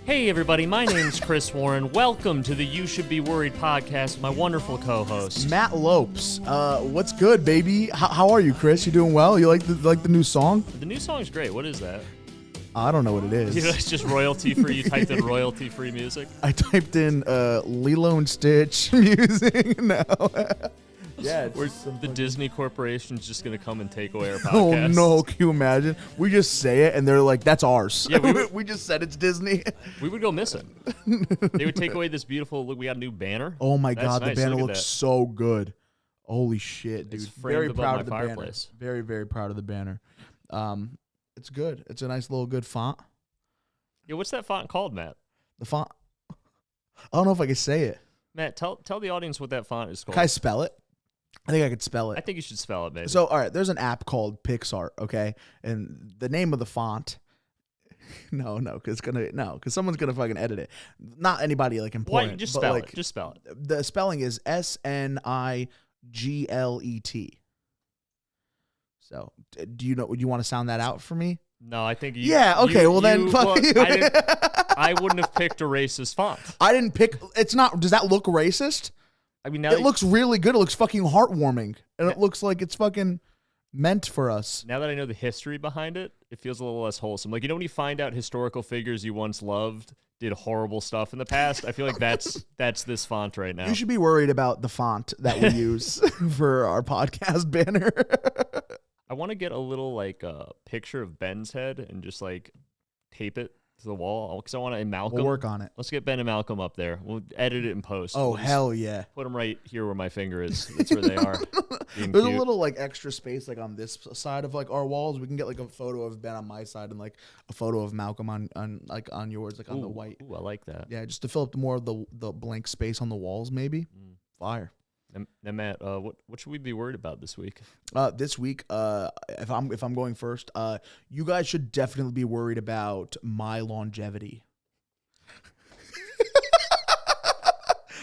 Hey everybody, my name's Chris Warren. Welcome to the You Should Be Worried podcast with my wonderful co-host, Matt Lopes. What's good, baby? How are you, Chris? You doing well? You like the new song? The new song's great. What is that? I don't know what it is. It's just royalty-free. You typed in royalty-free music? I typed in Lilo and Stitch music. No. Yeah, the Disney Corporation's just going to come and take away our podcast. Oh, no. Can you imagine? We just say it, and they're like, that's ours. Yeah, we just said it's Disney. We would go missing. They would take away this beautiful, look, we got a new banner. Oh, my God. Nice. The banner looks so good. Holy shit, dude. It's very proud of the fireplace. Banner. Very, very proud of the banner. It's good. It's a nice little good font. Yeah, what's that font called, Matt? The font? I don't know if I can say it. Matt, tell the audience what that font is called. Can I spell it? I think I could spell it. I think you should spell it, maybe. So, all right, there's an app called PixArt, okay? And the name of the font, because someone's gonna fucking edit it. Not anybody like important. Why? Just spell it. Just spell it. The spelling is Sniglet. So, do you want to sound that out for me? No, I think you. Yeah. Okay. Then fuck you. I wouldn't have picked a racist font. I didn't pick. It's not. Does that look racist? I mean, it looks really good. It looks fucking heartwarming, and it looks like it's fucking meant for us. Now that I know the history behind it, it feels a little less wholesome. Like, when you find out historical figures you once loved did horrible stuff in the past, I feel like that's this font right now. You should be worried about the font that we use for our podcast banner. I want to get a little picture of Ben's head and just tape it to the wall because I want to Malcolm. We'll work on it. Let's get Ben and Malcolm up there. We'll edit it in post. Oh, hell yeah. Put them right here where my finger is. That's where they are. There's cute. A little extra space on this side of our walls. We can get a photo of Ben on my side and a photo of Malcolm on yours, on the white. Ooh, I like that. Yeah, just to fill up more of the blank space on the walls, maybe. Fire. Now, Matt, what should we be worried about this week? This week, if I'm going first, you guys should definitely be worried about my longevity.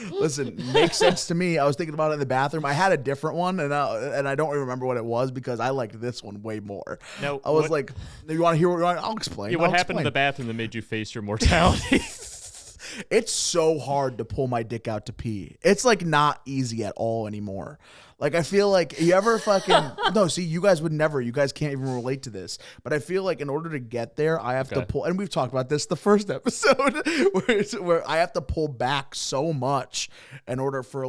Listen, makes sense to me. I was thinking about it in the bathroom. I had a different one, and I don't remember what it was because I liked this one way more. No, I was like, you want to hear what? I'll explain. Yeah, what happened in the bathroom that made you face your mortality? It's so hard to pull my dick out to pee. It's not easy at all anymore. I feel like you ever fucking no. See, you guys would never. You guys can't even relate to this. But I feel like in order to get there, I have to pull. And we've talked about this the first episode, where I have to pull back so much in order for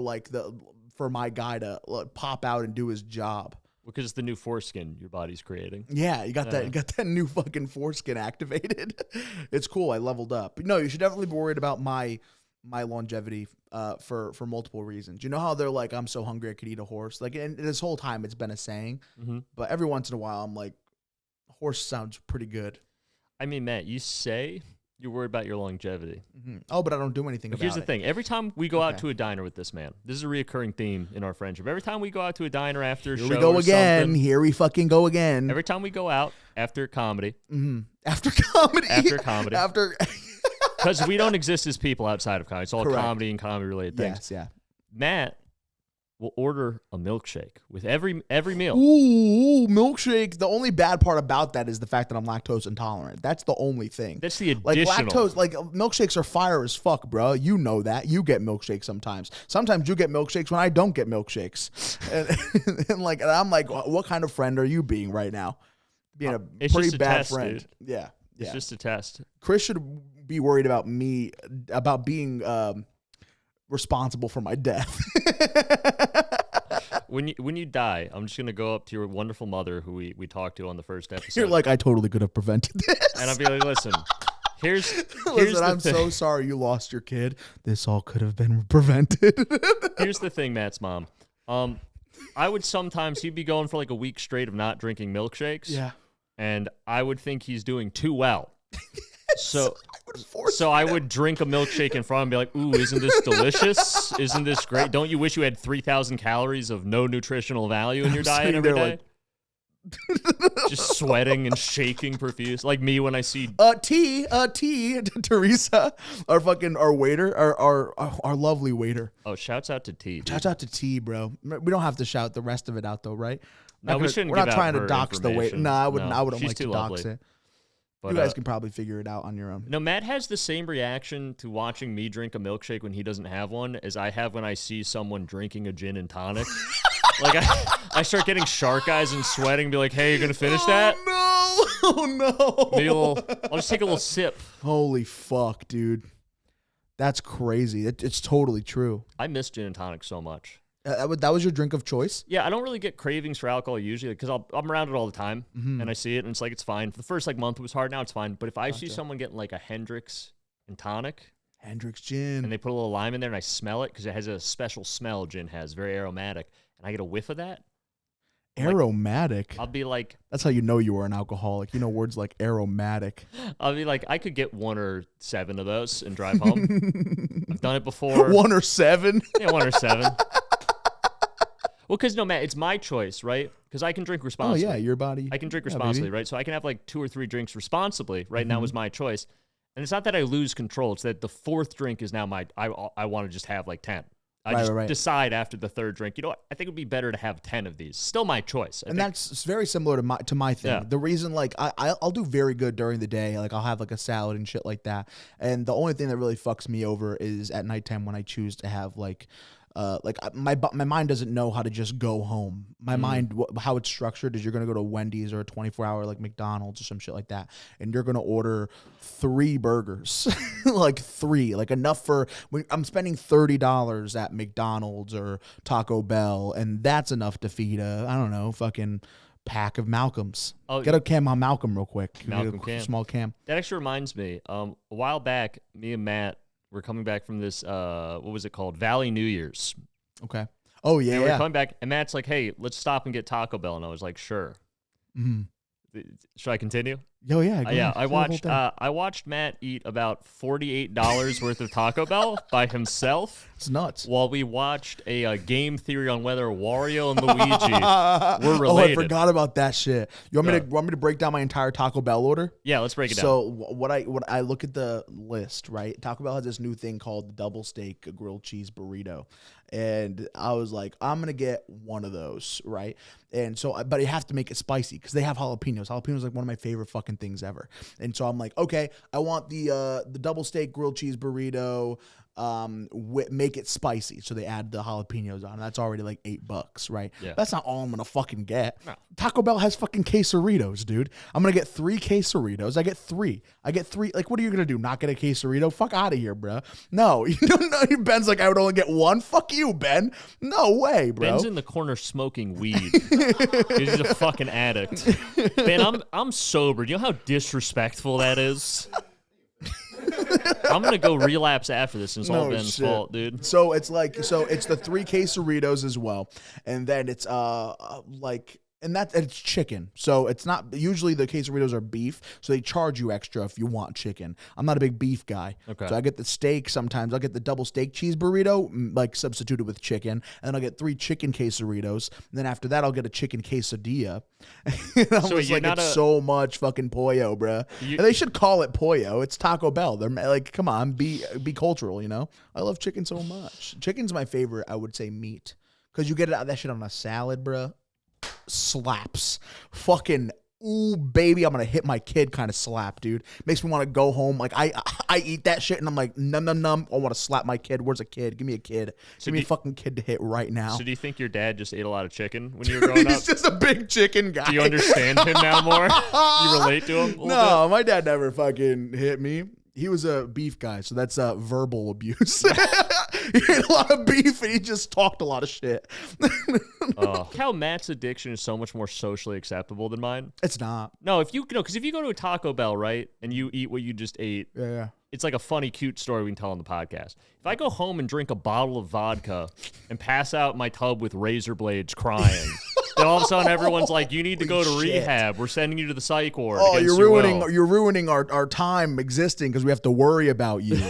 for my guy to pop out and do his job. Because it's the new foreskin your body's creating. Yeah, you got that new fucking foreskin activated. It's cool. I leveled up. But no, you should definitely be worried about my longevity for multiple reasons. You know how they're like, I'm so hungry I could eat a horse? And this whole time it's been a saying. Mm-hmm. But every once in a while I'm like, horse sounds pretty good. I mean, Matt, you say you're worried about your longevity. Mm-hmm. Oh, but I don't do anything about it. Here's the thing. Every time we go out to a diner with this man, this is a reoccurring theme in our friendship. Every time we go out to a diner after a show Here we go again. Here we fucking go again. Every time we go out after comedy. Mm-hmm. After comedy. Because we don't exist as people outside of comedy. It's all comedy and comedy-related things. Yes, yeah. Matt will order a milkshake with every meal. Ooh, milkshake. The only bad part about that is the fact that I'm lactose intolerant. That's the only thing. That's the additional. Milkshakes are fire as fuck, bro. You know that. You get milkshakes sometimes. Sometimes you get milkshakes when I don't get milkshakes. and I'm like, what kind of friend are you being right now? Being a pretty bad friend. Dude. Yeah. It's just a test. Chris should be worried about me, about being responsible for my death. When you die, I'm just going to go up to your wonderful mother who we talked to on the first episode. You're like, I totally could have prevented this. And I'll be like, listen, here's I'm so sorry you lost your kid. This all could have been prevented. Here's the thing, Matt's mom. I would sometimes, he'd be going for a week straight of not drinking milkshakes. Yeah. And I would think he's doing too well. So I would drink a milkshake in front of him and be like, ooh, isn't this delicious? Isn't this great? Don't you wish you had 3,000 calories of no nutritional value in your diet every day? Just sweating and shaking profuse. Like me when I see... Teresa, our waiter, our lovely waiter. Oh, shouts out to T. Dude. Shouts out to T, bro. We don't have to shout the rest of it out, though, right? No, we shouldn't. We're not trying to dox the waiter. No, I wouldn't. I wouldn't like to dox lovely. it. But, you guys can probably figure it out on your own. No, Matt has the same reaction to watching me drink a milkshake when he doesn't have one as I have when I see someone drinking a gin and tonic. Like, I start getting shark eyes and sweating and be like, hey, you're going to finish that? Oh, no. Maybe I'll just take a little sip. Holy fuck, dude. That's crazy. It's totally true. I miss gin and tonic so much. That was your drink of choice? Yeah, I don't really get cravings for alcohol usually because I'm around it all the time and I see it and it's like it's fine. For the first like month it was hard. Now it's fine. But if I see someone getting like a Hendrix and tonic, Hendrix gin, and they put a little lime in there and I smell it because it has a special smell. Gin has very aromatic, and I get a whiff of that. Aromatic. I'll be like, that's how you know you are an alcoholic. You know words like aromatic. I'll be like, I could get 1 or 7 of those and drive home. I've done it before. 1 or 7? Yeah, 1 or 7. Well, because no, Matt, it's my choice, right? Because I can drink responsibly. Oh, yeah, your body. I can drink responsibly, right? So I can have like 2 or 3 drinks responsibly, right? Now is my choice. And it's not that I lose control. It's that the 4th drink is now I want to just have like 10. I decide after the 3rd drink, you know what? I think it would be better to have 10 of these. Still my choice. And that's very similar to my thing. Yeah. The reason, like, I'll do very good during the day. Like, I'll have, like, a salad and shit like that. And the only thing that really fucks me over is at nighttime when I choose to have, like my mind doesn't know how to just go home. My mind, how it's structured is you're going to go to Wendy's or a 24-hour like McDonald's or some shit like that, and you're going to order 3 burgers, like 3, like enough for, I'm spending $30 at McDonald's or Taco Bell, and that's enough to feed I don't know, fucking pack of Malcolms. Oh, get a cam on Malcolm real quick. Malcolm cam. Small cam. That actually reminds me, a while back, me and Matt, we're coming back from this, what was it called? Valley New Year's. Okay. Oh, yeah. And we're coming back, and Matt's like, hey, let's stop and get Taco Bell. And I was like, sure. Mm-hmm. Should I continue? Oh, yeah. I watched Matt eat about $48 worth of Taco Bell by himself. It's nuts. While we watched a game theory on whether Wario and Luigi were related. Oh, I forgot about that shit. You want me to break down my entire Taco Bell order? Yeah, let's break it down. So what I look at the list, right? Taco Bell has this new thing called the double steak grilled cheese burrito. And I was like, I'm going to get one of those, right? And so, but you have to make it spicy because they have jalapenos. Jalapenos are like one of my favorite fucking things ever. And so I'm like, okay, I want the double steak grilled cheese burrito. Make it spicy. So they add the jalapenos on. That's already like $8, right? Yeah. That's not all I'm gonna fucking get. No. Taco Bell has fucking quesaritos, dude. I'm gonna get 3 quesaritos. I get 3. Like, what are you gonna do? Not get a quesarito? Fuck out of here, bro. No, you don't know. Ben's like, I would only get 1. Fuck you, Ben. No way, bro. Ben's in the corner smoking weed. He's a fucking addict. Ben, I'm sober. Do you know how disrespectful that is? I'm gonna go relapse after this, and it's all Ben's fault, dude. So it's it's the 3 quesaritos as well, and then it's it's chicken. So it's not, usually the quesaritos are beef, so they charge you extra if you want chicken. I'm not a big beef guy. Okay. So I get the steak sometimes. I'll get the double steak cheese burrito, like substituted with chicken, and then I'll get 3 chicken quesaritos. And then after that, I'll get a chicken quesadilla. So it's so much fucking pollo, bro. And they should call it pollo. It's Taco Bell. They're like, come on, be cultural, you know? I love chicken so much. Chicken's my favorite, I would say, meat. Because you get that shit on a salad, bro. Slaps. Fucking, ooh, baby, I'm gonna hit my kid kind of slap, dude. Makes me want to go home. Like, I eat that shit and I'm like, num. I want to slap my kid. Where's a kid? Give me a kid. Give me a fucking kid to hit right now. So do you think your dad just ate a lot of chicken when you were growing up? He's just a big chicken guy. Do you understand him now more? You relate to him? No, my dad never fucking hit me. He was a beef guy, so that's verbal abuse. He ate a lot of beef and he just talked a lot of shit. How Matt's addiction is so much more socially acceptable than mine. It's not. No, because if you go to a Taco Bell, right, and you eat what you just ate, it's like a funny, cute story we can tell on the podcast. If I go home and drink a bottle of vodka and pass out my tub with razor blades crying, then all of a sudden everyone's like, you need to go to rehab. We're sending you to the psych ward. Oh, you're ruining our time existing because we have to worry about you.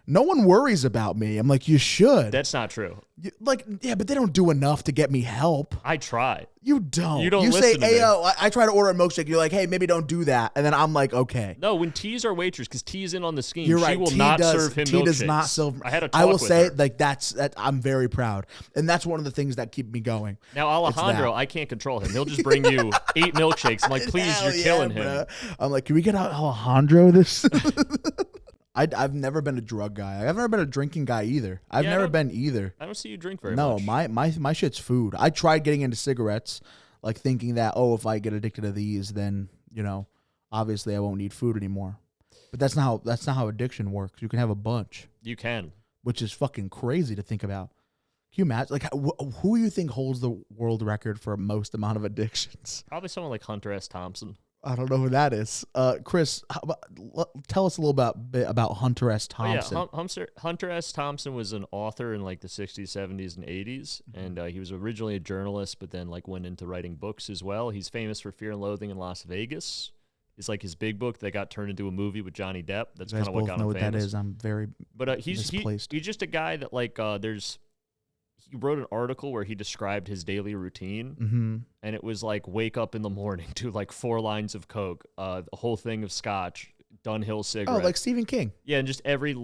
No one worries about me. I'm like, you should. That's not true. Like, yeah, but they don't do enough to get me help. I try. You don't. You don't You listen say, to hey, me. yo, I try to order a milkshake. You're like, hey, maybe don't do that. And then I'm like, okay. No, when T's our waitress, because T's in on the scheme, You're she right. will T not does, serve him T milkshakes. does not serve. I had a talk I will with say, her. like, that I'm very proud. And that's one of the things that keep me going. Now, Alejandro, I can't control him. He'll just bring you 8 milkshakes. I'm like, please, Hell you're killing him. bro. I'm like, can we get Alejandro this? I've never been a drug guy. I've never been a drinking guy either. I've never been either. I don't see you drink very No, much. my shit's food. I tried getting into cigarettes, like thinking that, oh, if I get addicted to these, then, you know, obviously I won't need food anymore. But that's not how addiction works. You can have a bunch, You can. which is fucking crazy to think about. Can you imagine? Like, who do you think holds the world record for most amount of addictions? Probably someone like Hunter S. Thompson. I don't know who that is. Chris, tell us a little bit about Hunter S. Thompson. Oh, yeah, Hunter S. Thompson was an author in like the 60s, 70s, and 80s, and he was originally a journalist, but then like went into writing books as well. He's famous for Fear and Loathing in Las Vegas. It's like his big book that got turned into a movie with Johnny Depp. That's kind of what got him famous. That is. I'm very he's misplaced. He's just a guy that like he wrote an article where he described his daily routine, and it was like wake up in the morning, do like 4 lines of Coke, a whole thing of scotch, Dunhill cigarettes. Oh, like Stephen King. Yeah, and just every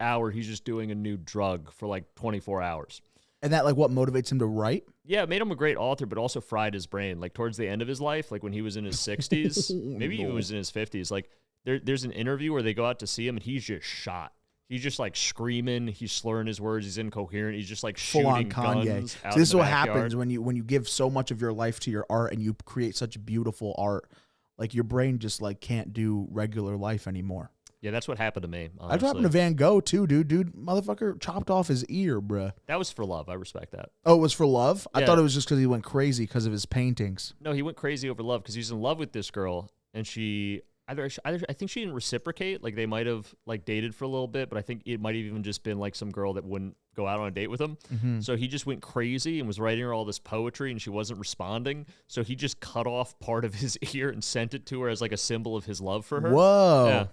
hour he's just doing a new drug for like 24 hours. And that like what motivates him to write? Yeah, it made him a great author, but also fried his brain. Like towards the end of his life, like when he was in his 60s, maybe even was in his 50s, like there's an interview where they go out to see him and he's just shot. He's just like screaming. He's slurring his words. He's incoherent. He's just like full on shooting Kanye. guns out So this is in the what backyard. happens when you give so much of your life to your art and you create such beautiful art. Like your brain just like can't do regular life anymore. Yeah, that's what happened to me. Honestly. That's what happened to Van Gogh too, dude. Motherfucker chopped off his ear, bruh. That was for love. I respect that. Oh, it was for love? I Yeah. thought it was just because he went crazy because of his paintings. No, he went crazy over love because he's in love with this girl, and she either I think she didn't reciprocate. Like they might have like dated for a little bit, but I think it might have even just been like some girl that wouldn't go out on a date with him. So he just went crazy and was writing her all this poetry, and she wasn't responding. So he just cut off part of his ear and sent it to her as like a symbol of his love for her. Whoa. Yeah.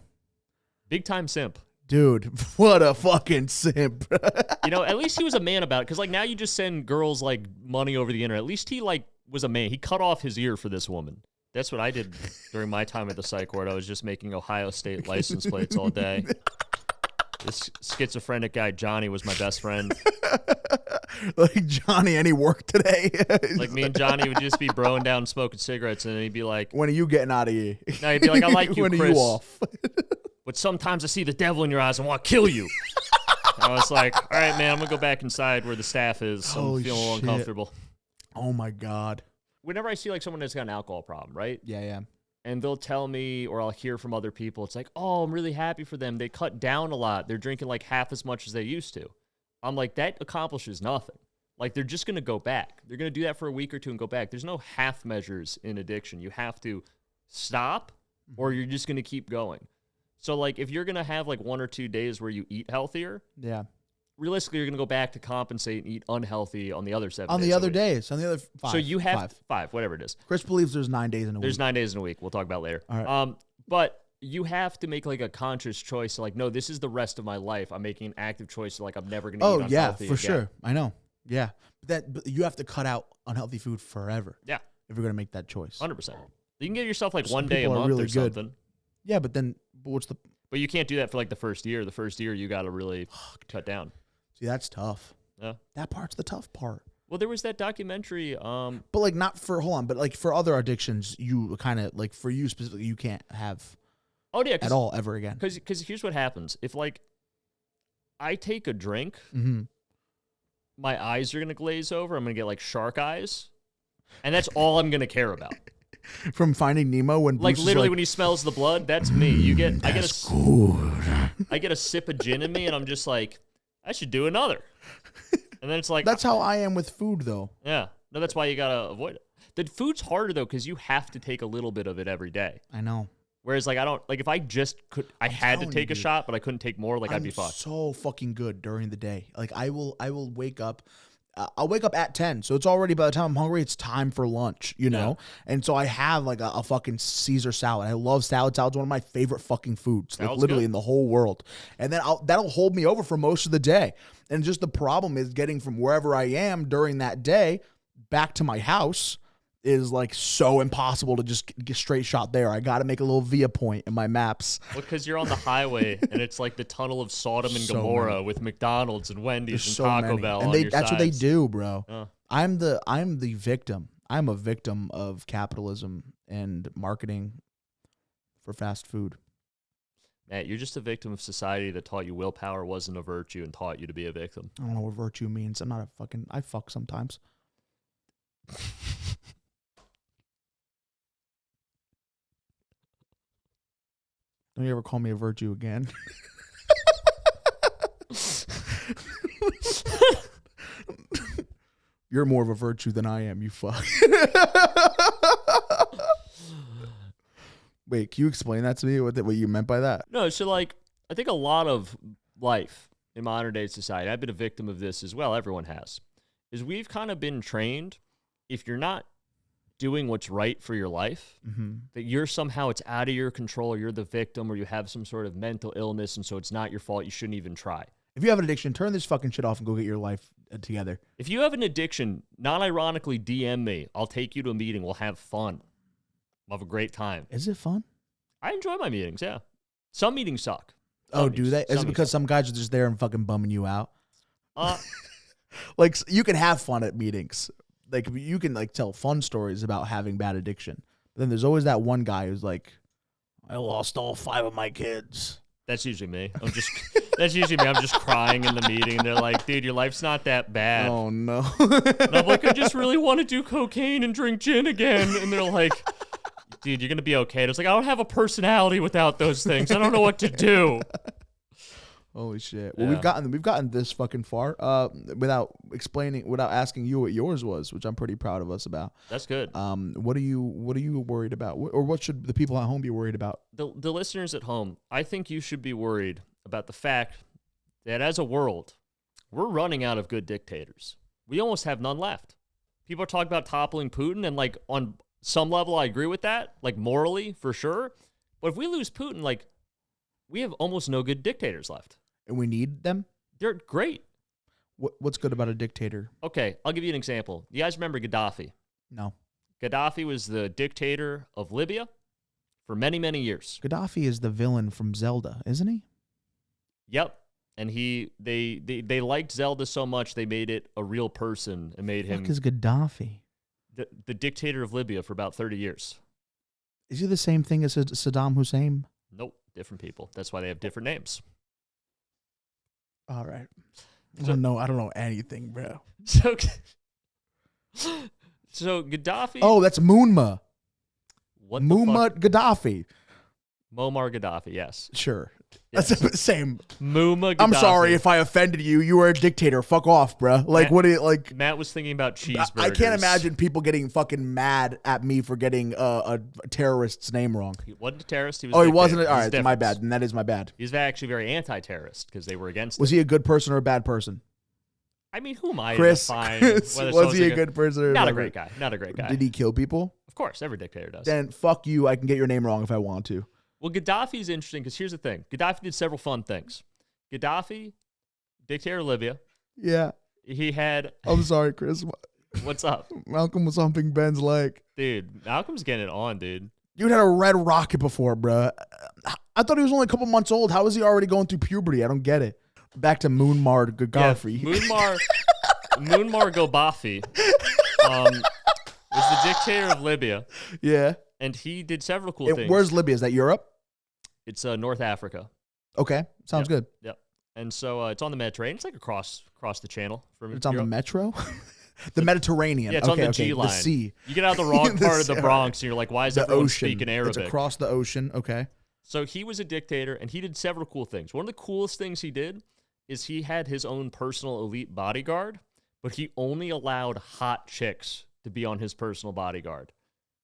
Big time simp. Dude, what a fucking simp. You know, at least he was a man about it. Because, like, now you just send girls, like, money over the internet. At least he, like, was a man. He cut off his ear for this woman. That's what I did during my time at the psych ward. I was just making Ohio State license plates all day. This schizophrenic guy, Johnny, was my best friend. Like, Johnny, any work today? Like, me and Johnny would just be broing down smoking cigarettes, and then he'd be like, When are you getting out of here? no, he'd be like, I like you, When Chris. are you off? But sometimes I see the devil in your eyes and want to kill you. I was like, all right, man, I'm going to go back inside where the staff is. Holy I'm feeling a little shit. uncomfortable. Oh, my God. Whenever I see, like, someone that's got an alcohol problem, right? Yeah. And they'll tell me, or I'll hear from other people, it's like, oh, I'm really happy for them. They cut down a lot. They're drinking like half as much as they used to. I'm like, that accomplishes nothing. Like, they're just going to go back. They're going to do that for a week or two and go back. There's no half measures in addiction. You have to stop or you're just going to keep going. So, like, if you're going to have, like, 1 or 2 days where you eat healthier, Yeah. realistically, you're going to go back to compensate and eat unhealthy on the other 7 days. On the other a week. days. On the other 5. So you have 5. 5, whatever it is. Chris believes there's 9 days in a week. There's 9 days in a week. We'll talk about later. All right. But you have to make like a conscious choice. Like, no, this is the rest of my life. I'm making an active choice. Like, I'm never going to eat unhealthy yeah, for again. sure. I know. Yeah. But you have to cut out unhealthy food forever. Yeah. If you're going to make that choice. 100%. You can give yourself like Some 1 day a people are month really or good. something. Yeah, but what's the... But you can't do that for like the first year. The first year, you got to really cut down. See, that's tough. Yeah. That part's the tough part. Well, there was that documentary. But like not for, hold on, but like for other addictions, you kind of, like for you specifically, you can't have Oh, yeah. at all ever again. Because here's what happens. If like I take a drink, my eyes are going to glaze over. I'm going to get like shark eyes. And that's all I'm going to care about. From Finding Nemo when Like Bruce is literally when he smells the blood, that's me. I get a sip of gin in me and I'm just like, I should do another. And then it's like, That's how I am with food though. yeah. No, that's why you got to avoid it. The food's harder though because you have to take a little bit of it every day. I know. Whereas like I don't, like if I just could, I had to telling take you, a dude. shot, but I couldn't take more, like I'd I'm be fucked. so fucking good during the day. Like I will wake up I'll wake up at 10. So it's already, by the time I'm hungry, it's time for lunch, you know? And so I have like a fucking Caesar salad. I love salad. Salad's one of my favorite fucking foods, like literally in the whole world. And then that'll hold me over for most of the day. And just the problem is getting from wherever I am during that day back to my house is like so impossible to just get straight shot there. I got to make a little via point in my maps. Well, because you're on the highway and it's like the tunnel of Sodom and Gomorrah with McDonald's and Wendy's and Taco Bell. And that's what they do, bro. I'm the victim. I'm a victim of capitalism and marketing for fast food. Matt, you're just a victim of society that taught you willpower wasn't a virtue and taught you to be a victim. I don't know what virtue means. I fuck sometimes. Don't you ever call me a virtue again? You're more of a virtue than I am, you fuck. Wait, can you explain that to me? What you meant by that? No, so like, I think a lot of life in modern day society, I've been a victim of this as well, everyone has, is we've kind of been trained, if you're not doing what's right for your life, that you're somehow, it's out of your control, or you're the victim, or you have some sort of mental illness, and so it's not your fault, you shouldn't even try. If you have an addiction, turn this fucking shit off and go get your life together. If you have an addiction, non-ironically DM me. I'll take you to a meeting. We'll have fun. We'll have a great time. Is it fun? I enjoy my meetings, yeah. Some meetings suck. Do they? Is it because some guys are just there and fucking bumming you out? Like, you can have fun at meetings. Like, you can like tell fun stories about having bad addiction. But then there's always that one guy who's like, I lost all 5 of my kids. That's usually me. That's usually me. I'm just crying in the meeting. They're like, dude, your life's not that bad. Oh, no. And I'm like, I just really want to do cocaine and drink gin again. And they're like, dude, you're going to be okay. And it's like, I don't have a personality without those things. I don't know what to do. Holy shit. Well, we've gotten this fucking far without asking you what yours was, which I'm pretty proud of us about. That's good. What are you worried about? Or what should the people at home be worried about? The listeners at home, I think you should be worried about the fact that as a world, we're running out of good dictators. We almost have none left. People are talking about toppling Putin, and like on some level, I agree with that, like morally, for sure. But if we lose Putin, like, we have almost no good dictators left. And we need them? They're great. What's good about a dictator? Okay, I'll give you an example. You guys remember Gaddafi? No. Gaddafi was the dictator of Libya for many, many years. Gaddafi is the villain from Zelda, isn't he? Yep. And they liked Zelda so much they made it a real person and made him. What is Gaddafi? The dictator of Libya for about 30 years. Is he the same thing as Saddam Hussein? Nope, different people. That's why they have different names. All right. I don't know anything, bro. So Gaddafi. Oh, that's Muammar. What Muammar Gaddafi. Muammar Gaddafi, yes. Sure. Yes. That's the same. Muammar Gaddafi. I'm sorry if I offended you. You were a dictator. Fuck off, bro. Like, what do you like? Matt was thinking about cheeseburgers. I can't imagine people getting fucking mad at me for getting a terrorist's name wrong. He wasn't a terrorist. He was. Oh, he wasn't. All right, my bad. And that is my bad. He's actually very anti-terrorist because they were against. Was he a good person or a bad person? I mean, who am I Chris, to define? Was he a good person? Or not a great guy. Not a great guy. Did he kill people? Of course, every dictator does. Then fuck you. I can get your name wrong if I want to. Well, Gaddafi is interesting because here's the thing. Gaddafi did several fun things. Gaddafi, dictator of Libya. Yeah. He had... I'm sorry, Chris. What's up? Malcolm was humping Ben's leg. Dude, Malcolm's getting it on, dude. Dude had a red rocket before, bro. I thought he was only a couple months old. How is he already going through puberty? I don't get it. Back to Muammar Gaddafi. Yeah, Muammar Gaddafi was the dictator of Libya. Yeah. And he did several cool things. Where's Libya? Is that Europe? It's North Africa. Okay. Sounds good. Yep. And so it's on the Mediterranean. It's like across the channel from It's Europe. on the metro? The Mediterranean. Yeah, it's on the G line. The sea. You get out the wrong part of the Bronx and you're like, why is everyone speaking Arabic? It's across the ocean. Okay. So he was a dictator and he did several cool things. One of the coolest things he did is he had his own personal elite bodyguard, but he only allowed hot chicks to be on his personal bodyguard.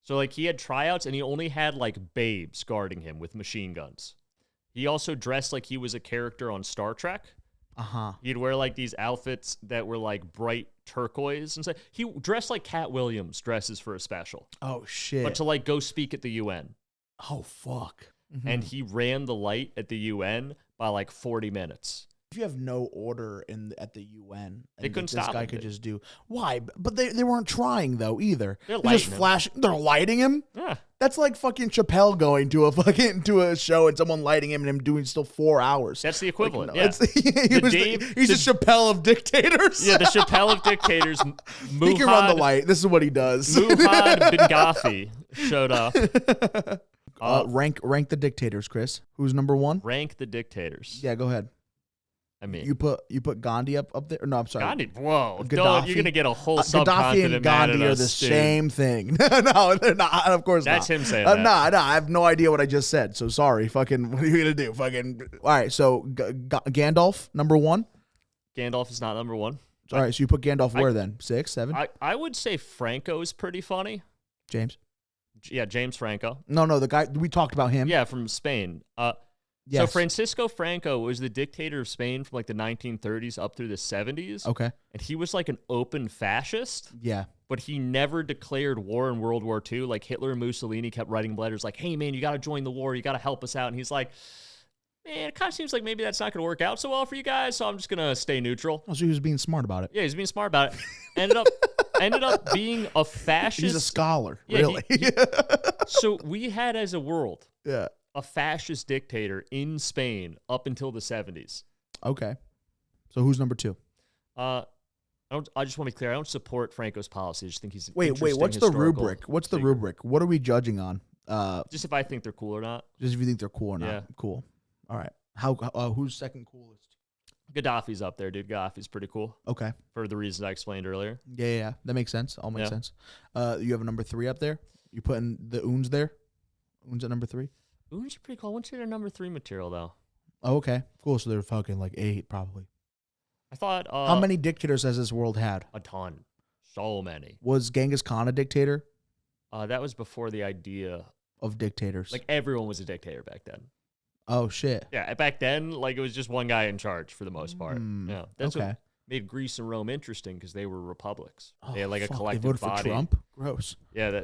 So, like, he had tryouts, and he only had, like, babes guarding him with machine guns. He also dressed like he was a character on Star Trek. He'd wear like these outfits that were like bright turquoise and stuff. He dressed like Cat Williams dresses for a special. Oh shit! But to like go speak at the UN. Oh fuck! And he ran the light at the UN by like 40 minutes. If you have no order at the UN, they couldn't this stop guy him, could just do why? But they weren't trying though either. They're just flashing. They're lighting him. Yeah, that's like fucking Chappelle going to a show and someone lighting him and him doing still 4 hours. That's the equivalent. Like, he's the Chappelle of dictators. Yeah, the Chappelle of dictators. He can run the light. This is what he does. Muhammad bin Gaddafi showed up. Rank the dictators, Chris. Who's number one? Rank the dictators. Yeah, go ahead. I mean, you put Gandhi up there. No, I'm sorry. Gandhi. Whoa, Gaddafi. You're gonna get a whole Gaddafi subcontinent and Gandhi are the same thing. No, they're not. Of course not. That's him saying that. No, I have no idea what I just said. So sorry. Fucking, what are you gonna do? Fucking. All right. So Gandalf, number one. Gandalf is not number one. All right. So you put Gandalf where then? 6, 7. I would say Franco is pretty funny. James. Yeah, James Franco. No, the guy we talked about him. Yeah, from Spain. Yes. So Francisco Franco was the dictator of Spain from like the 1930s up through the 70s. Okay. And he was like an open fascist. Yeah. But he never declared war in World War II. Like Hitler and Mussolini kept writing letters like, hey, man, you got to join the war. You got to help us out. And he's like, man, it kind of seems like maybe that's not going to work out so well for you guys. So I'm just going to stay neutral. Oh, so he was being smart about it. Yeah, he's being smart about it. Ended up being a fascist. He's a scholar, yeah, really. So we had as a world. Yeah. A fascist dictator in Spain up until the 70s. Okay. So who's number 2? I just want to be clear. I don't support Franco's policy. I just think he's Wait. What's the rubric? What's the rubric? What are we judging on? Just if I think they're cool or not. Just if you think they're cool or not. Yeah. Cool. All right. Who's second coolest? Gaddafi's up there, dude. Gaddafi's pretty cool. Okay. For the reasons I explained earlier. Yeah. That makes sense. All makes sense. You have a number 3 up there? You putting the Oons there? Oons at number 3? Oons are pretty cool. I wouldn't say they're number 3 material, though. Oh, okay. Cool. So they're fucking like 8, probably. I thought... How many dictators has this world had? A ton. So many. Was Genghis Khan a dictator? That was before the idea... Of dictators. Like, everyone was a dictator back then. Oh, shit. Yeah, back then, like, it was just one guy in charge for the most part. Yeah, that's okay. what made Greece and Rome interesting, because they were republics. Oh, they had, like, a collective they voted body. for Trump? Gross. Yeah,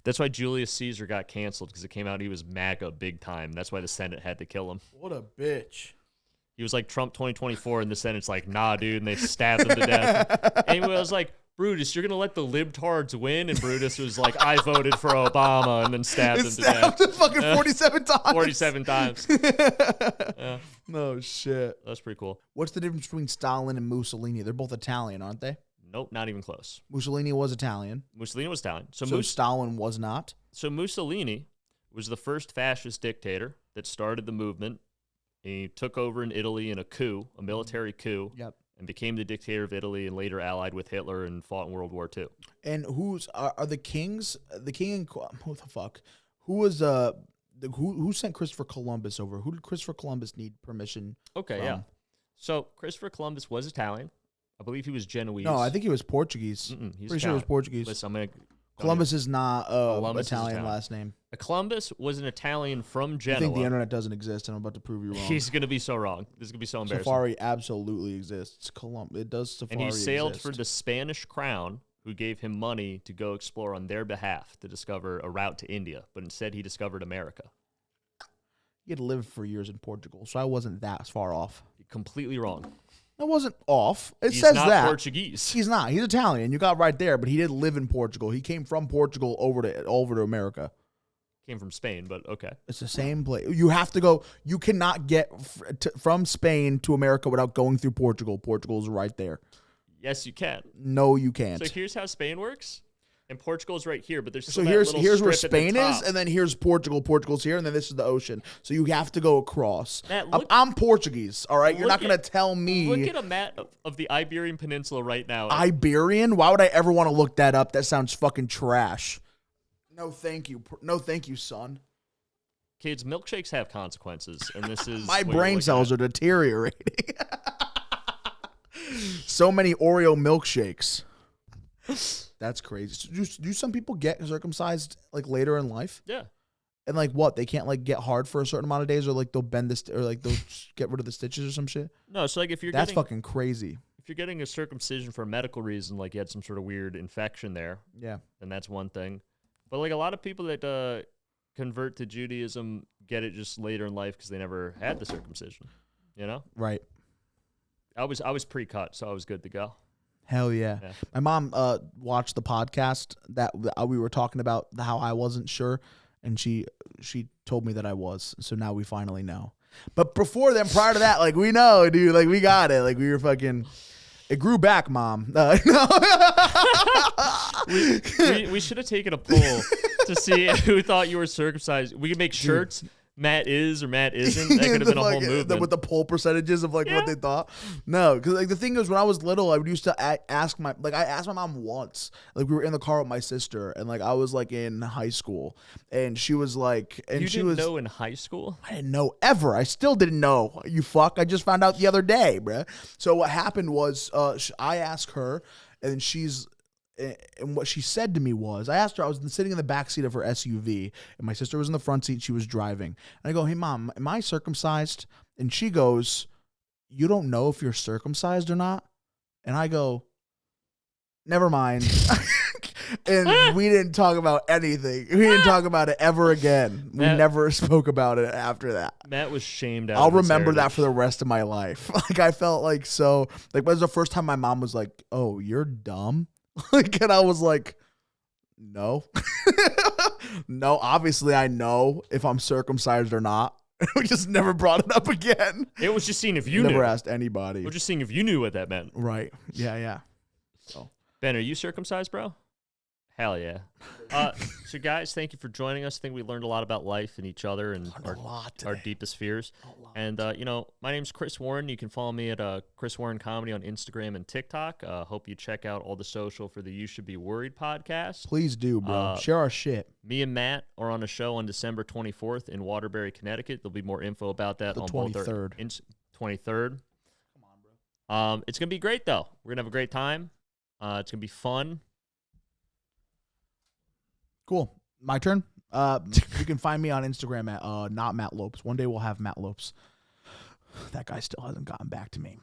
that's why Julius Caesar got canceled, because it came out he was MAGA big time. That's why the Senate had to kill him. What a bitch. He was like Trump 2024, and the Senate's like, nah, dude, and they stabbed him to death. Anyway, I was like, Brutus, you're going to let the libtards win? And Brutus was like, I voted for Obama, and then stabbed him to death. Fucking 47 times. 47 times. Yeah. No shit. That's pretty cool. What's the difference between Stalin and Mussolini? They're both Italian, aren't they? Nope, not even close. Mussolini was Italian. Mussolini was Italian. So Stalin was not? So Mussolini was the first fascist dictator that started the movement. He took over in Italy in a coup, a military coup. Yep. And became the dictator of Italy and later allied with Hitler and fought in World War II. And who's are the kings? The king and what the fuck? Who was who sent Christopher Columbus over? Who did Christopher Columbus need permission? Okay, from? yeah. So Christopher Columbus was Italian. I believe he was Genoese. No, I think he was Portuguese. He's Pretty sure he was Portuguese. Listen, I'm gonna Columbus is not Columbus Italian is last name. Columbus was an Italian from I Genoa. think the internet doesn't exist, and I'm about to prove you wrong. He's gonna be so wrong. This is gonna be so embarrassing. Safari absolutely exists. It does Safari And he sailed exist. for the Spanish crown, who gave him money to go explore on their behalf to discover a route to India. But instead, he discovered America. He had lived for years in Portugal, so I wasn't that far off. Completely wrong. I wasn't off. He's says not that. Portuguese. He's not. He's Italian. You got right there, but he did live in Portugal. He came from Portugal over to America. Came from Spain, but okay. It's the same place. You have to go. You cannot get from Spain to America without going through Portugal. Portugal's right there. Yes, you can. No, you can't. So here's how Spain works. And Portugal's right here, but there's So still here's where strip at the Spain is, top. and then here's Portugal. Portugal's here, and then this is the ocean. So you have to go across. Matt, I'm Portuguese, all right? You're not going to tell me. Look at a map of the Iberian Peninsula right now. Iberian? Why would I ever want to look that up? That sounds fucking trash. No, thank you. No, thank you, son. Kids, milkshakes have consequences, and this is My brain cells are deteriorating. So many Oreo milkshakes. That's crazy. So do some people get circumcised like later in life? Yeah. And like what? They can't like get hard for a certain amount of days, or like they'll bend this, or like they'll get rid of the stitches or some shit. No, so like if you're That's fucking crazy. If you're getting a circumcision for a medical reason, like you had some sort of weird infection there, yeah, then that's one thing. But like a lot of people that convert to Judaism get it just later in life because they never had the circumcision. You know? Right. I was pre-cut, so I was good to go. Hell yeah. My mom watched the podcast that we were talking about how I wasn't sure, and she told me that I was. So now we finally know. But before then, prior to that, like we know, dude, like we got it. Like we were fucking. It grew back, Mom. No. we should have taken a poll to see who thought you were circumcised. We could make shirts. Matt is or Matt isn't. That could have been a whole movement. With the poll percentages of like what they thought. No, because like the thing is, when I was little, I used to ask I asked my mom once. Like we were in the car with my sister, and like I was like in high school, and she was like, and you she didn't was know in high school. I didn't know ever. I still didn't know. You fuck. I just found out the other day, bruh. So what happened was, I asked her, and and what she said to me was, I asked her, I was sitting in the back seat of her SUV, and my sister was in the front seat, she was driving. And I go, hey, Mom, am I circumcised? And she goes, you don't know if you're circumcised or not? And I go, never mind. And we didn't talk about anything. We didn't talk about it ever again. We never spoke about it after that. Matt was shamed out. I'll remember that for the rest of my life. Like I felt like so, like it was the first time my mom was like, oh, you're dumb. Like, and I was like, no, no, obviously I know if I'm circumcised or not. We just never brought it up again. It was just seeing if you knew. Never asked anybody. We're just seeing if you knew what that meant. Right. Yeah, yeah. So. Ben, are you circumcised, bro? Hell yeah. So guys, thank you for joining us. I think we learned a lot about life and each other and our deepest fears. And, my name's Chris Warren. You can follow me at Chris Warren Comedy on Instagram and TikTok. Hope you check out all the social for the You Should Be Worried podcast. Please do, bro. Share our shit. Me and Matt are on a show on December 24th in Waterbury, Connecticut. There'll be more info about that on 23rd. both our 23rd. Come on, bro. It's going to be great, though. We're going to have a great time. It's going to be fun. Cool. My turn. You can find me on Instagram at not Matt Lopes. One day we'll have Matt Lopes. That guy still hasn't gotten back to me.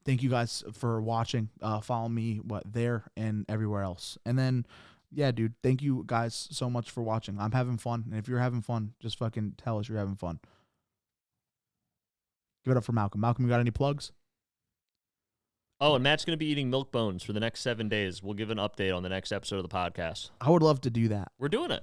Thank you guys for watching. Follow me there and everywhere else. And then, yeah, dude, thank you guys so much for watching. I'm having fun. And if you're having fun, just fucking tell us you're having fun. Give it up for Malcolm. Malcolm, you got any plugs? Oh, and Matt's going to be eating milk bones for the next 7 days. We'll give an update on the next episode of the podcast. I would love to do that. We're doing it.